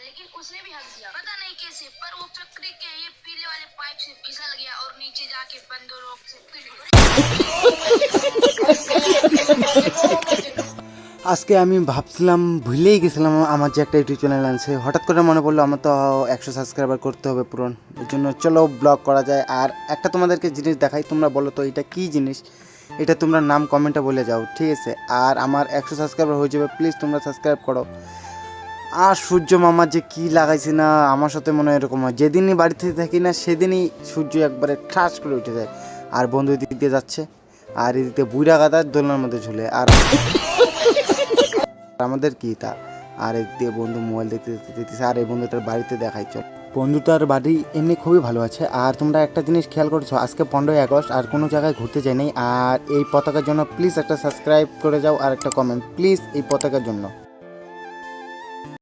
लेकिन उसने भी हक दिया, पता नहीं कैसे, पर वो फैक्ट्री के ये पीले वाले पाइप से फिसल गया और नीचे जाके बंदरों से पिट गया। আজকে আমি ভাবছিলাম ভুলেই গেছিলাম আমার যে একটা ইউটিউব চ্যানেল আছে, হঠাৎ করে মনে পড়লো আমার তো 100 সাবস্ক্রাইবার করতে হবে পূরণ। এর জন্য চলো ব্লগ করা যায়। আর একটা তোমাদেরকে জিনিস দেখাই, তোমরা বলো তো এটা কী জিনিস, এটা তোমরা নাম কমেন্টে বলে যাও, ঠিক আছে? আর আমার 100 সাবস্ক্রাইবার হয়ে যাবে, প্লিজ তোমরা সাবস্ক্রাইব করো। আর সূর্য মামা যে কী লাগাইছে না, আমার সাথে মনে হয় এরকম হয়, যেদিনই বাড়িতে থাকি না সেদিনই সূর্য একবারে ঠাস করে উঠে যায়। আর বন্ধু দিক দিয়ে যাচ্ছে, আর এদিকে বুড়া গাদার দোলনার মধ্যে ঝুলে, আর আমাদের কি তা। আর একদিকে বন্ধু মোবাইল দেখতে দেখতেছে, আর এই বন্ধুটার বাড়িতে দেখাই চল। বন্ধুটার বাড়ি এমনি খুবই ভালো আছে। আর তোমরা একটা জিনিস খেয়াল করেছো, আজকে 15ই আগস্ট আর কোনো জায়গায় ঘুরতে যাই নাই। আর এই পতাকার জন্য প্লিজ একটা সাবস্ক্রাইব করে যাও আর একটা কমেন্ট প্লিজ এই পতাকার জন্য।